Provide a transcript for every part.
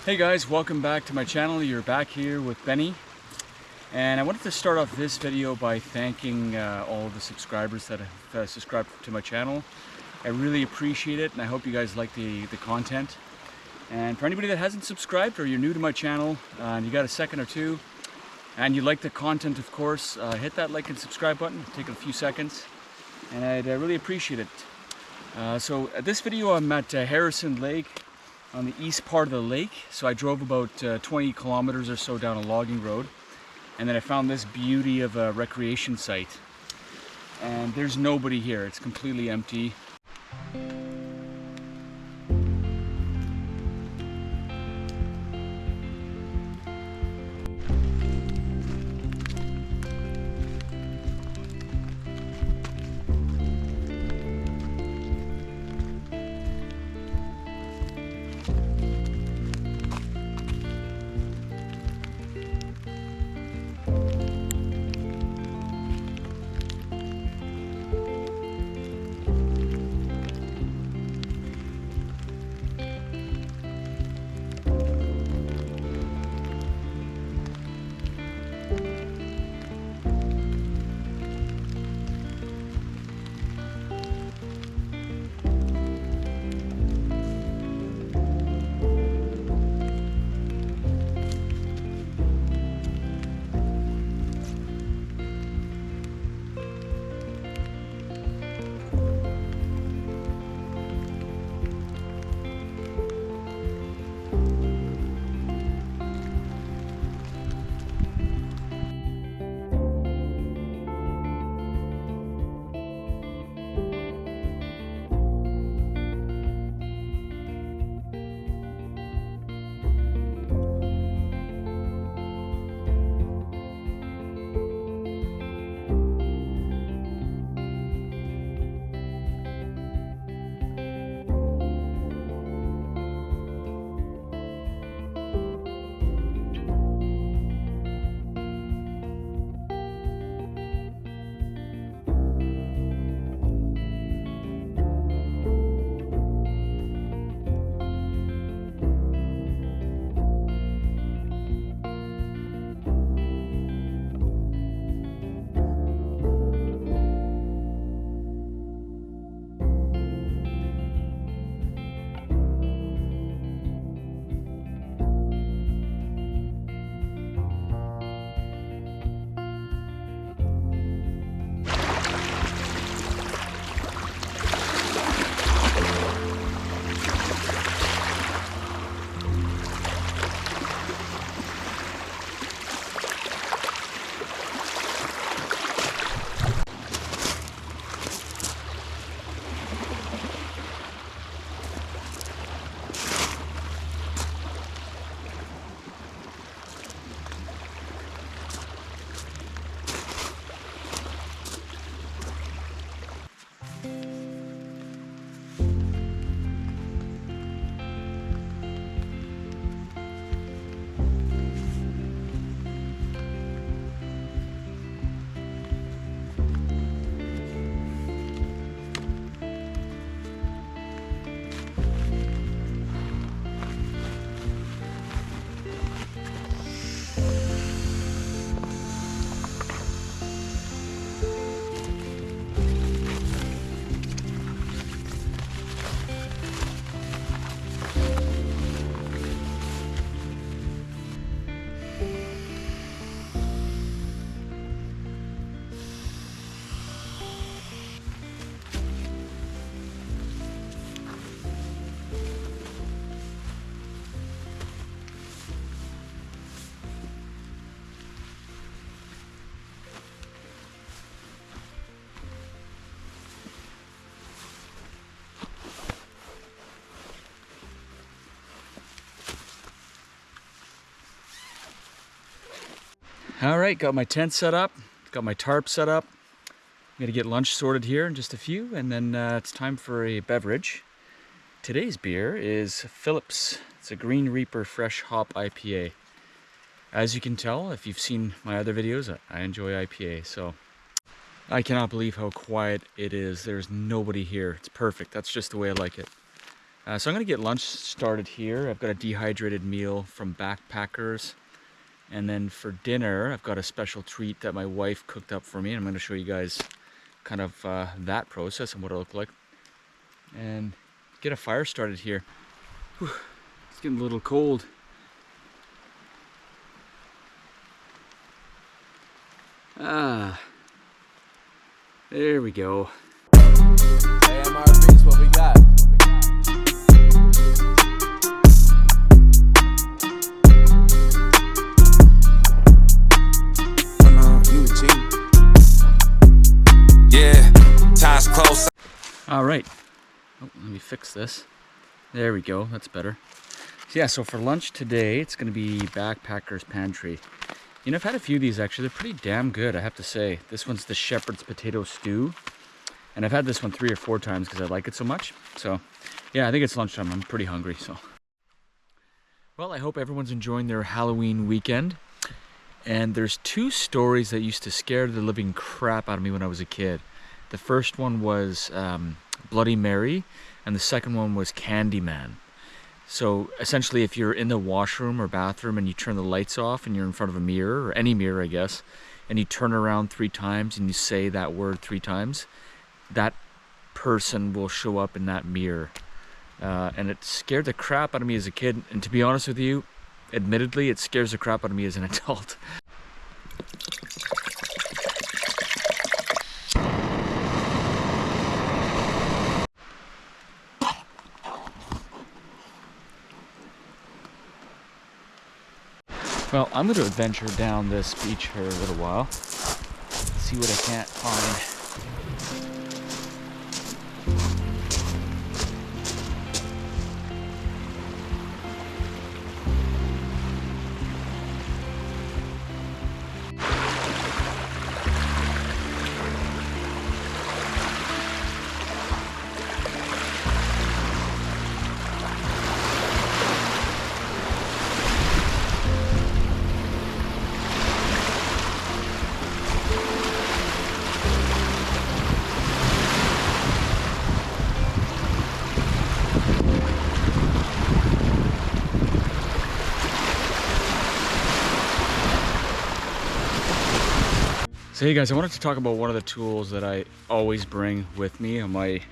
Hey guys, welcome back to my channel. You're back here with Benny, and I wanted to start off this video by thanking all the subscribers that have subscribed to my channel. I really appreciate it, and I hope you guys like the content. And for anybody that hasn't subscribed, or you're new to my channel and you got a second or two and you like the content, of course, hit that like and subscribe button. Take a few seconds and I'd really appreciate it. So this video I'm at Harrison Lake, on the east part of the lake. So I drove about 20 kilometers or so down a logging road, and then I found this beauty of a recreation site, and there's nobody here. It's completely empty. All right, got my tent set up, got my tarp set up. I'm gonna get lunch sorted here in just a few, and then it's time for a beverage. Today's beer is Phillips. It's a Green Reaper Fresh Hop IPA. As you can tell, if you've seen my other videos, I enjoy IPA, so I cannot believe how quiet it is. There's nobody here. It's perfect. That's just the way I like it. So I'm gonna get lunch started here. I've got a dehydrated meal from Backpackers. And then for dinner, I've got a special treat that my wife cooked up for me. And I'm gonna show you guys kind of that process and what it'll look like. And get a fire started here. Whew, it's getting a little cold. Ah, there we go. Hey, MRBs, what we got? Yeah, time's close. All right. Oh, let me fix this. There we go. That's better. So yeah, so for lunch today, it's going to be Backpackers Pantry. You know, I've had a few of these actually. They're pretty damn good, I have to say. This one's the shepherd's potato stew. And I've had this one 3 or 4 times because I like it so much. So yeah, I think it's lunchtime. I'm pretty hungry, so. Well, I hope everyone's enjoying their Halloween weekend. And there's 2 stories that used to scare the living crap out of me when I was a kid. The first one was Bloody Mary, and the second one was Candyman. So essentially, if you're in the washroom or bathroom and you turn the lights off and you're in front of a mirror, or any mirror, I guess, and you turn around 3 times and you say that word 3 times, that person will show up in that mirror. And it scared the crap out of me as a kid. And to be honest with you, admittedly, it scares the crap out of me as an adult. Well, I'm going to adventure down this beach for a little while, see what I can't find. So hey guys, I wanted to talk about one of the tools that I always bring with me on my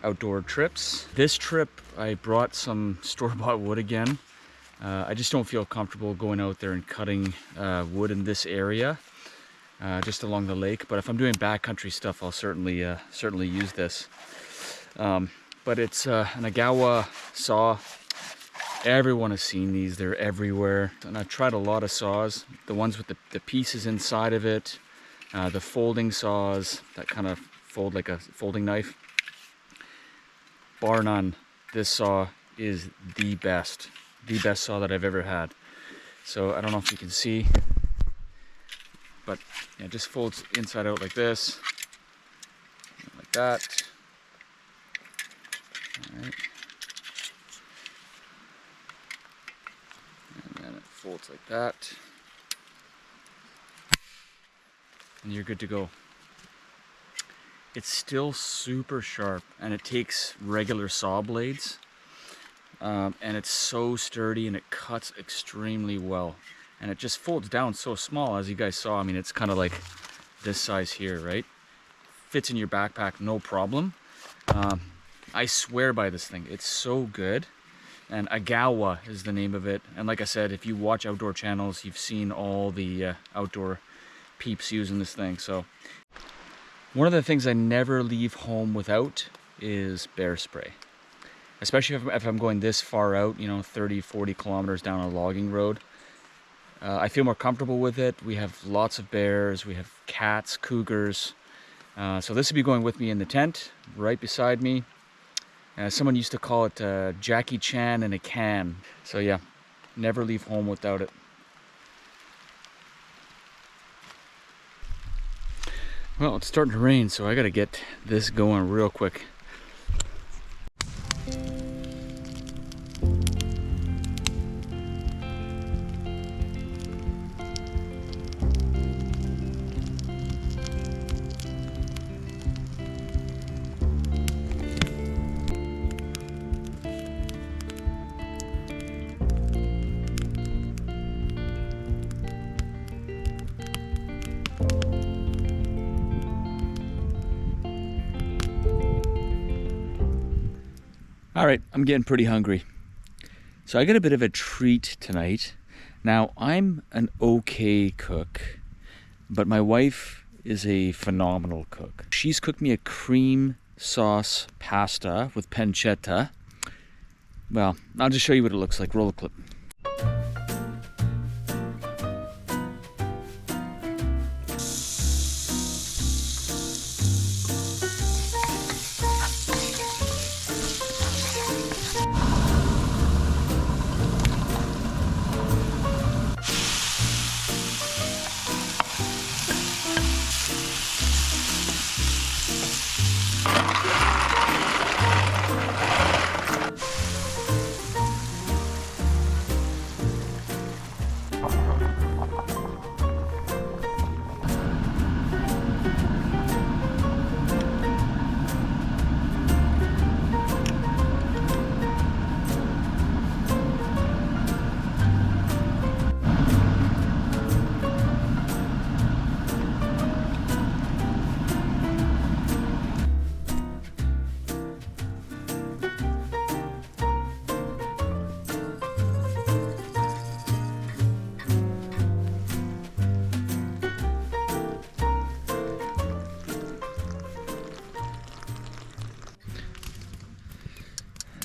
outdoor trips. This trip, I brought some store-bought wood again. I just don't feel comfortable going out there and cutting wood in this area, just along the lake. But if I'm doing backcountry stuff, I'll certainly use this. But it's an Agawa saw. Everyone has seen these, they're everywhere. And I've tried a lot of saws, the ones with the pieces inside of it. The folding saws that kind of fold like a folding knife. Bar none, this saw is the best saw that I've ever had. So I don't know if you can see, but yeah, it just folds inside out like this, like that. All right. And then it folds like that. And you're good to go. It's still super sharp, and it takes regular saw blades, and it's so sturdy, and it cuts extremely well, and it just folds down so small, as you guys saw. I mean, it's kind of like this size here, right? Fits in your backpack, no problem. I swear by this thing. It's so good. And Agawa is the name of it. And like I said, if you watch outdoor channels, you've seen all the outdoor peeps using this thing. So one of the things I never leave home without is bear spray, especially if I'm going this far out, you know, 30-40 kilometers down a logging road. I feel more comfortable with it. We have lots of bears, we have cats, cougars, so this will be going with me in the tent right beside me. Someone used to call it Jackie Chan in a can. So yeah, never leave home without it. Well, it's starting to rain, so I gotta get this going real quick. All right, I'm getting pretty hungry. So I got a bit of a treat tonight. Now, I'm an okay cook, but my wife is a phenomenal cook. She's cooked me a cream sauce pasta with pancetta. Well, I'll just show you what it looks like. Roll a clip.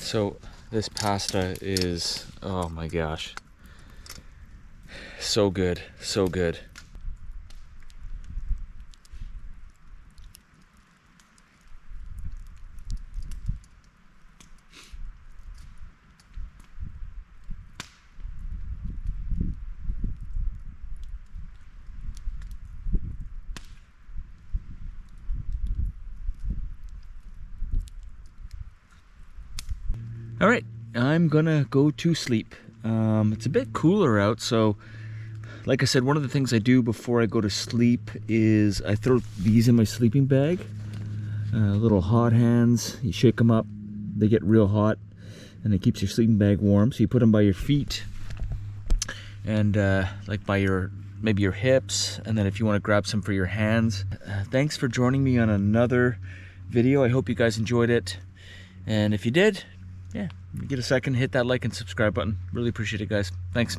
So this pasta is, oh my gosh, so good, so good. All right, I'm gonna go to sleep. It's a bit cooler out, so like I said, one of the things I do before I go to sleep is I throw these in my sleeping bag. Little hot hands, you shake them up, they get real hot, and it keeps your sleeping bag warm. So you put them by your feet and like by maybe your hips, and then if you want to grab some for your hands. Thanks for joining me on another video. I hope you guys enjoyed it, and if you did, yeah, if you get a second, hit that like and subscribe button. Really appreciate it, guys. Thanks.